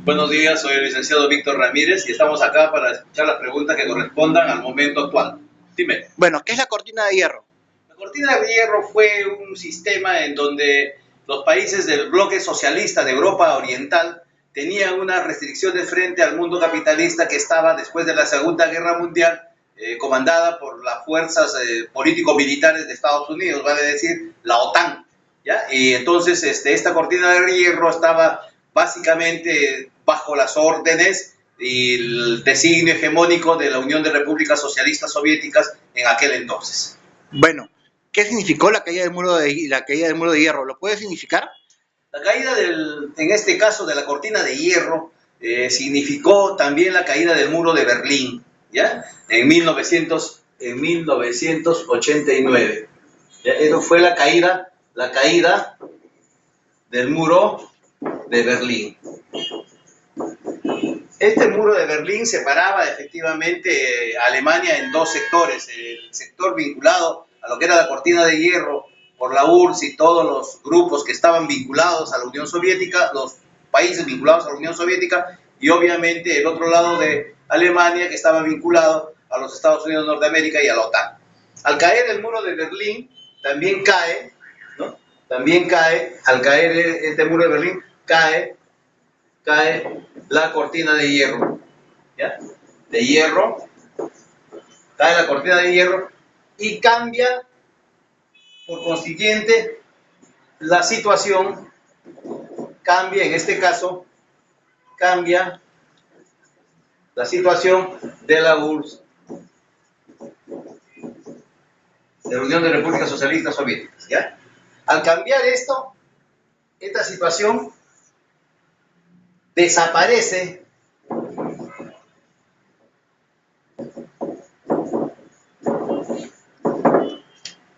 Buenos días, soy el licenciado Víctor Ramírez y estamos acá para escuchar las preguntas que correspondan al momento actual. Dime. Bueno, ¿qué es la cortina de hierro? La cortina de hierro fue un sistema en donde los países del bloque socialista de Europa Oriental tenían unas restricciones frente al mundo capitalista que estaba después de la Segunda Guerra Mundial, comandada por las fuerzas político-militares de Estados Unidos, vale decir, la OTAN. ¿Ya? Y entonces esta cortina de hierro estaba básicamente bajo las órdenes y el designio hegemónico de la Unión de Repúblicas Socialistas Soviéticas en aquel entonces. Bueno, ¿qué significó la caída del muro de hierro? ¿Lo puede significar? La caída en este caso, de la cortina de hierro, significó también la caída del muro de Berlín, ¿ya? En 1989. ¿Ya? Eso fue la caída del muro de Berlín. Este muro de Berlín separaba efectivamente a Alemania en dos sectores, el sector vinculado a lo que era la cortina de hierro por la URSS y todos los grupos que estaban vinculados a la Unión Soviética, los países vinculados a la Unión Soviética, y obviamente el otro lado de Alemania que estaba vinculado a los Estados Unidos de Norteamérica y a la OTAN. Al caer el muro de Berlín, también cae, ¿no? También cae, al caer este muro de Berlín, cae la cortina de hierro, ¿ya? De hierro, cae la cortina de hierro y cambia, por consiguiente, la situación, cambia, en este caso, cambia la situación de la URSS, de la Unión de Repúblicas Socialistas Soviéticas, ¿ya? Al cambiar esta situación, desaparece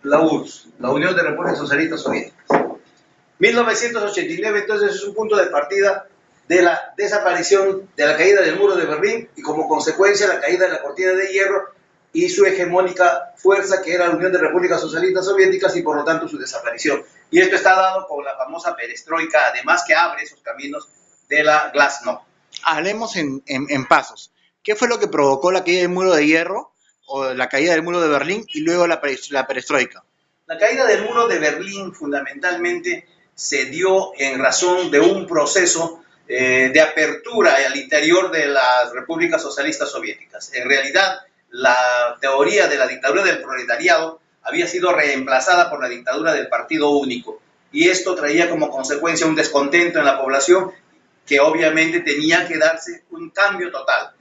la URSS, la Unión de Repúblicas Socialistas Soviéticas. 1989 entonces es un punto de partida de la desaparición, de la caída del muro de Berlín y como consecuencia la caída de la cortina de hierro y su hegemónica fuerza que era la Unión de Repúblicas Socialistas Soviéticas y por lo tanto su desaparición. Y esto está dado con la famosa perestroika, además que abre esos caminos de la Glasnost. Hablemos en pasos. ¿Qué fue lo que provocó la caída del muro de hierro o la caída del muro de Berlín y luego la perestroika? La caída del muro de Berlín fundamentalmente se dio en razón de un proceso de apertura al interior de las repúblicas socialistas soviéticas. En realidad, la teoría de la dictadura del proletariado había sido reemplazada por la dictadura del partido único y esto traía como consecuencia un descontento en la población que obviamente tenía que darse un cambio total.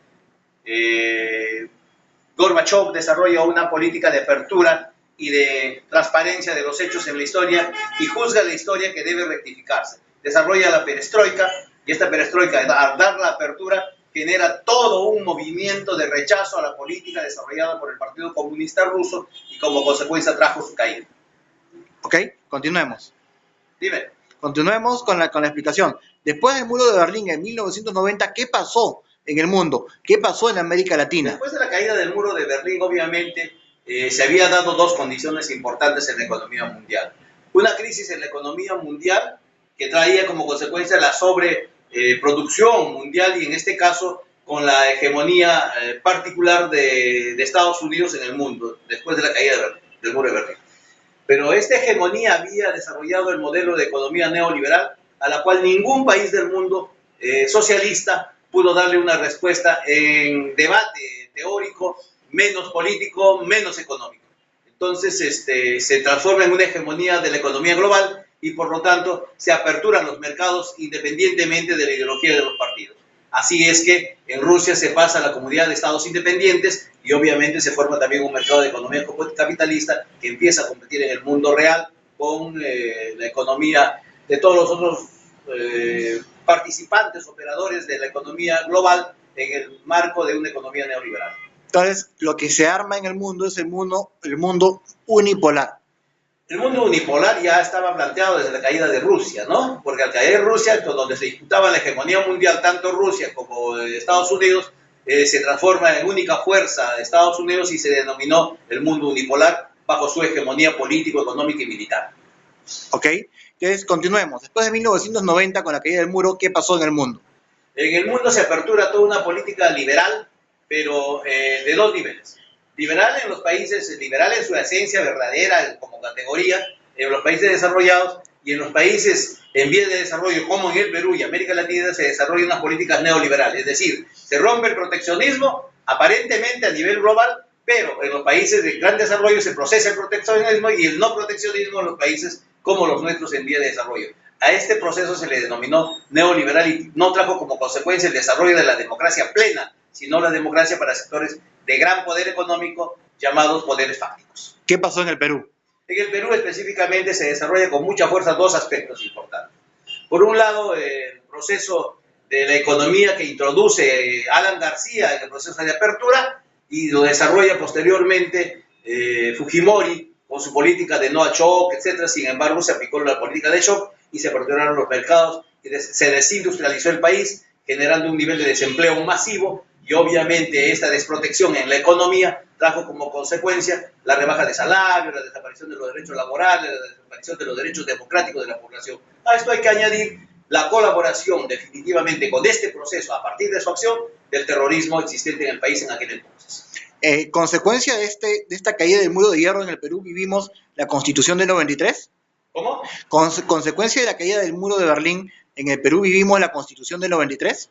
Gorbachev desarrolla una política de apertura y de transparencia de los hechos en la historia y juzga la historia que debe rectificarse. Desarrolla la perestroika y esta perestroika, al dar la apertura, genera todo un movimiento de rechazo a la política desarrollada por el Partido Comunista Ruso y como consecuencia trajo su caída. Ok, continuemos. Dime. Continuemos con la explicación. Después del muro de Berlín en 1990, ¿qué pasó en el mundo? ¿Qué pasó en América Latina? Después de la caída del muro de Berlín, obviamente, se había dado dos condiciones importantes en la economía mundial. Una crisis en la economía mundial que traía como consecuencia la sobreproducción mundial y en este caso con la hegemonía particular de Estados Unidos en el mundo después de la caída del muro de Berlín. Pero esta hegemonía había desarrollado el modelo de economía neoliberal a la cual ningún país del mundo socialista pudo darle una respuesta en debate teórico, menos político, menos económico. Entonces se transforma en una hegemonía de la economía global y por lo tanto se aperturan los mercados independientemente de la ideología de los partidos. Así es que en Rusia se pasa a la comunidad de estados independientes y obviamente se forma también un mercado de economía capitalista que empieza a competir en el mundo real con la economía de todos los otros participantes, operadores de la economía global en el marco de una economía neoliberal. Entonces, lo que se arma en el mundo es el mundo unipolar. El mundo unipolar ya estaba planteado desde la caída de Rusia, ¿no? Porque al caer Rusia, donde se disputaba la hegemonía mundial, tanto Rusia como Estados Unidos, se transforma en única fuerza de Estados Unidos y se denominó el mundo unipolar bajo su hegemonía político, económica y militar. Ok, entonces continuemos. Después de 1990, con la caída del muro, ¿qué pasó en el mundo? En el mundo se apertura toda una política liberal, pero de dos niveles. Liberal en los países, liberal en su esencia verdadera como categoría, en los países desarrollados, y en los países en vías de desarrollo, como en el Perú y América Latina, se desarrollan unas políticas neoliberales. Es decir, se rompe el proteccionismo aparentemente a nivel global, pero en los países de gran desarrollo se procesa el proteccionismo y el no proteccionismo en los países como los nuestros en vías de desarrollo. A este proceso se le denominó neoliberal y no trajo como consecuencia el desarrollo de la democracia plena, sino la democracia para sectores de gran poder económico llamados poderes fácticos. ¿Qué pasó en el Perú? En el Perú específicamente se desarrolla con mucha fuerza dos aspectos importantes. Por un lado, el proceso de la economía que introduce Alan García en el proceso de apertura y lo desarrolla posteriormente Fujimori con su política de no a shock, etc. Sin embargo, se aplicó la política de shock y se aperturaron los mercados, se desindustrializó el país, generando un nivel de desempleo masivo y obviamente esta desprotección en la economía trajo como consecuencia la rebaja de salario, la desaparición de los derechos laborales, la desaparición de los derechos democráticos de la población. A esto hay que añadir la colaboración definitivamente con este proceso, a partir de su acción, del terrorismo existente en el país en aquel entonces. Consecuencia de esta caída del muro de hierro en el Perú, vivimos la Constitución del 93. ¿Cómo? Consecuencia de la caída del muro de Berlín en el Perú, vivimos la Constitución del 93.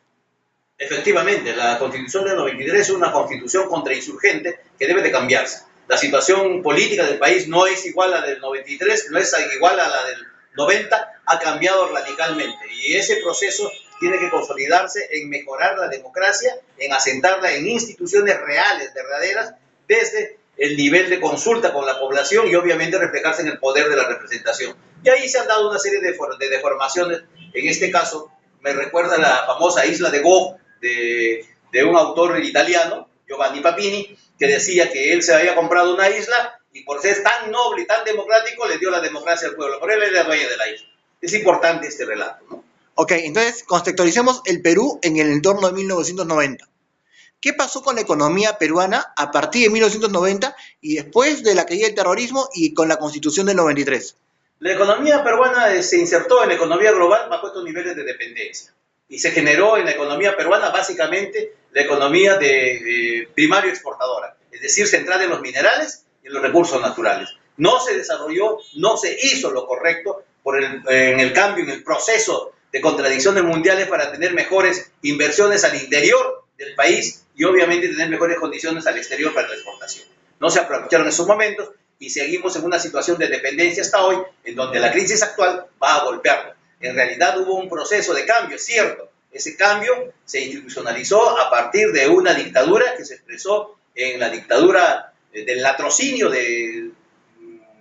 Efectivamente, la Constitución del 93 es una constitución contrainsurgente que debe de cambiarse. La situación política del país no es igual a la del 93, no es igual a la del 90, ha cambiado radicalmente y ese proceso tiene que consolidarse en mejorar la democracia, en asentarla en instituciones reales, verdaderas, desde el nivel de consulta con la población y obviamente reflejarse en el poder de la representación. Y ahí se han dado una serie de deformaciones. En este caso, me recuerda la famosa isla de Go de un autor italiano, Giovanni Papini, que decía que él se había comprado una isla y por ser tan noble y tan democrático le dio la democracia al pueblo, pero él era el dueño de la isla. Es importante este relato, ¿no? Ok, entonces contextualicemos el Perú en el entorno de 1990. ¿Qué pasó con la economía peruana a partir de 1990 y después de la caída del terrorismo y con la Constitución del 93? La economía peruana se insertó en la economía global bajo estos niveles de dependencia y se generó en la economía peruana básicamente la economía de primario exportadora, es decir, centrada en los minerales y en los recursos naturales. No se desarrolló, no se hizo lo correcto en el cambio, en el proceso de contradicciones mundiales para tener mejores inversiones al interior del país y obviamente tener mejores condiciones al exterior para la exportación. No se aprovecharon esos momentos y seguimos en una situación de dependencia hasta hoy, en donde la crisis actual va a golpearlo. En realidad hubo un proceso de cambio, es cierto. Ese cambio se institucionalizó a partir de una dictadura que se expresó en la dictadura del latrocinio de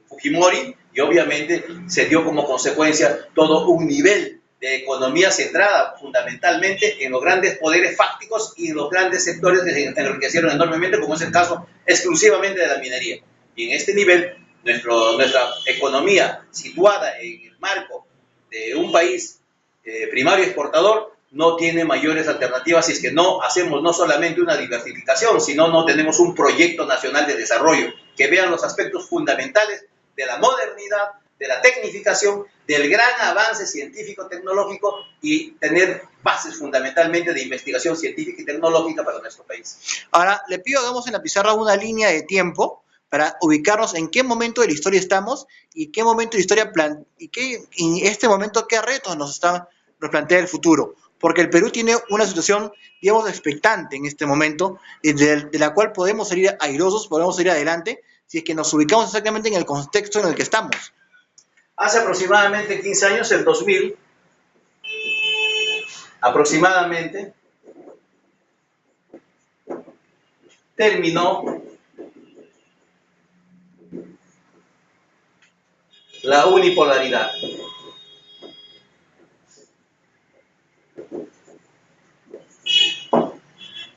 Fujimori y obviamente se dio como consecuencia todo un nivel de economía centrada fundamentalmente en los grandes poderes fácticos y en los grandes sectores que se enriquecieron enormemente, como es el caso exclusivamente de la minería. Y en este nivel, nuestra economía situada en el marco de un país primario exportador no tiene mayores alternativas si es que no hacemos no solamente una diversificación, sino no tenemos un proyecto nacional de desarrollo que vean los aspectos fundamentales de la modernidad, de la tecnificación, del gran avance científico-tecnológico y tener bases fundamentalmente de investigación científica y tecnológica para nuestro país. Ahora, le pido hagamos en la pizarra una línea de tiempo para ubicarnos en qué momento de la historia estamos y qué momento de la historia en este momento qué retos nos plantea el futuro. Porque el Perú tiene una situación, digamos, expectante en este momento, de la cual podemos salir airosos, podemos salir adelante, si es que nos ubicamos exactamente en el contexto en el que estamos. Hace aproximadamente 15 años, el 2000, aproximadamente, terminó la unipolaridad.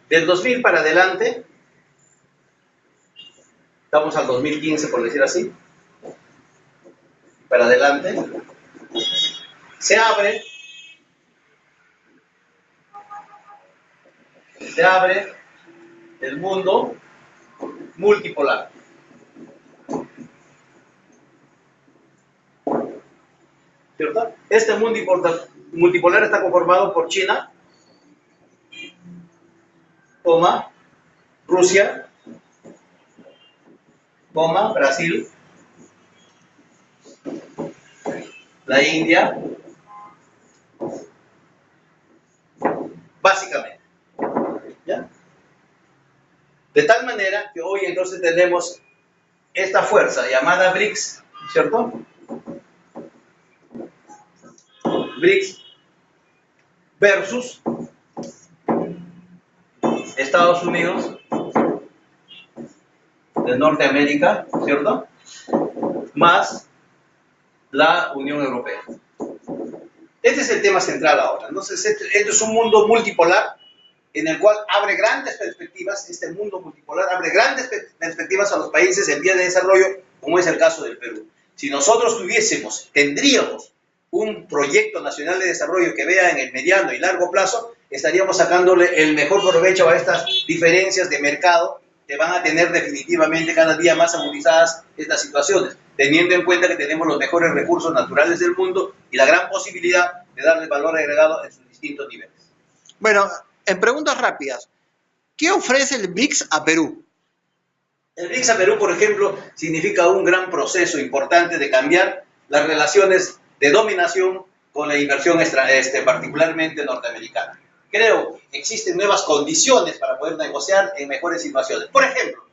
Del 2000 para adelante, estamos al 2015 por decir así, para adelante, se abre el mundo multipolar. ¿Cierto? Este mundo multipolar está conformado por China, coma, Rusia, coma, Brasil, la India, básicamente. ¿Ya? De tal manera que hoy entonces tenemos esta fuerza llamada BRICS, ¿cierto? BRICS versus Estados Unidos de Norteamérica, ¿cierto? Más la Unión Europea. Este es el tema central ahora. Entonces, este es un mundo multipolar en el cual abre grandes perspectivas, este mundo multipolar abre grandes perspectivas a los países en vías de desarrollo, como es el caso del Perú. Si nosotros tendríamos un proyecto nacional de desarrollo que vea en el mediano y largo plazo, estaríamos sacándole el mejor provecho a estas diferencias de mercado que van a tener definitivamente cada día más agudizadas estas situaciones, teniendo en cuenta que tenemos los mejores recursos naturales del mundo y la gran posibilidad de darle valor agregado en sus distintos niveles. Bueno, en preguntas rápidas, ¿qué ofrece el BRICS a Perú? El BRICS a Perú, por ejemplo, significa un gran proceso importante de cambiar las relaciones de dominación con la inversión particularmente norteamericana. Creo que existen nuevas condiciones para poder negociar en mejores situaciones. Por ejemplo,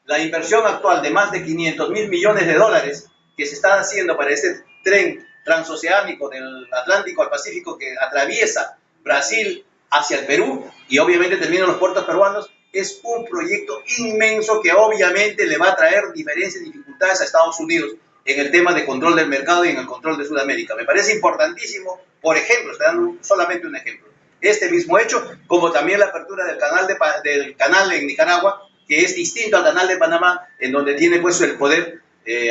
la inversión actual de más de 500.000 millones de dólares que se está haciendo para este tren transoceánico del Atlántico al Pacífico que atraviesa Brasil hacia el Perú y obviamente termina en los puertos peruanos, es un proyecto inmenso que obviamente le va a traer diferencias y dificultades a Estados Unidos en el tema de control del mercado y en el control de Sudamérica. Me parece importantísimo, por ejemplo, estoy dando solamente un ejemplo, este mismo hecho, como también la apertura del canal en Nicaragua, que es distinto al canal de Panamá, en donde tiene puesto el poder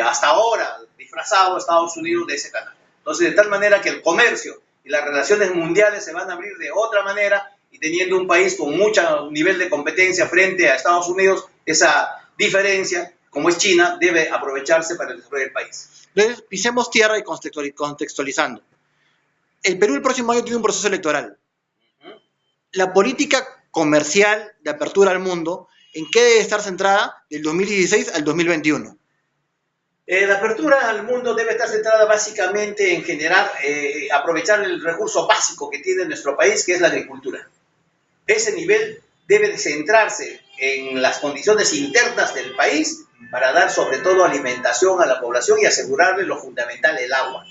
hasta ahora disfrazado Estados Unidos de ese canal. Entonces, de tal manera que el comercio y las relaciones mundiales se van a abrir de otra manera y teniendo un país con mucho nivel de competencia frente a Estados Unidos, esa diferencia, como es China, debe aprovecharse para el desarrollo del país. Entonces, pisemos tierra y contextualizando. El Perú el próximo año tiene un proceso electoral. La política comercial de apertura al mundo, ¿en qué debe estar centrada del 2016 al 2021? La apertura al mundo debe estar centrada básicamente en generar, aprovechar el recurso básico que tiene nuestro país, que es la agricultura. Ese nivel debe de centrarse en las condiciones internas del país para dar sobre todo alimentación a la población y asegurarle lo fundamental, el agua.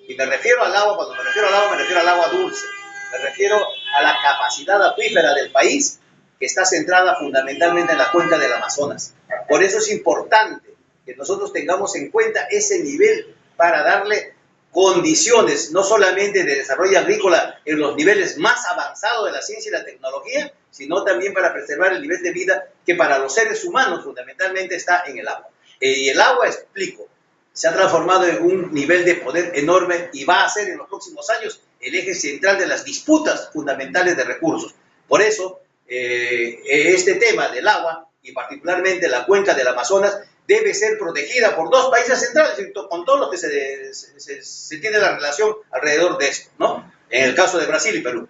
Y me refiero al agua, cuando me refiero al agua, me refiero al agua dulce. Me refiero a la capacidad acuífera del país que está centrada fundamentalmente en la cuenca del Amazonas. Por eso es importante que nosotros tengamos en cuenta ese nivel para darle condiciones, no solamente de desarrollo agrícola en los niveles más avanzados de la ciencia y la tecnología, sino también para preservar el nivel de vida que para los seres humanos fundamentalmente está en el agua. Y el agua, explico, se ha transformado en un nivel de poder enorme y va a ser en los próximos años el eje central de las disputas fundamentales de recursos. Por eso, este tema del agua y particularmente la cuenca del Amazonas debe ser protegida por dos países centrales, con todos los que se tiene la relación alrededor de esto, ¿no? En el caso de Brasil y Perú.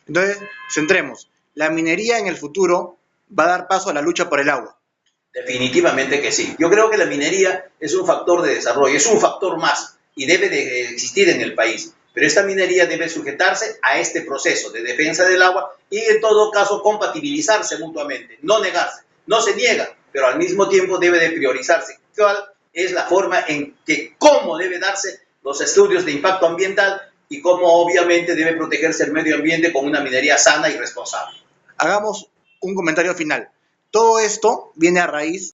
Entonces, centremos. La minería en el futuro va a dar paso a la lucha por el agua. Definitivamente que sí. Yo creo que la minería es un factor de desarrollo, es un factor más y debe de existir en el país. Pero esta minería debe sujetarse a este proceso de defensa del agua y en todo caso compatibilizarse mutuamente, no negarse. No se niega, pero al mismo tiempo debe de priorizarse. ¿Cuál es la forma en que, cómo debe darse los estudios de impacto ambiental y cómo obviamente debe protegerse el medio ambiente con una minería sana y responsable? Hagamos un comentario final. Todo esto viene a raíz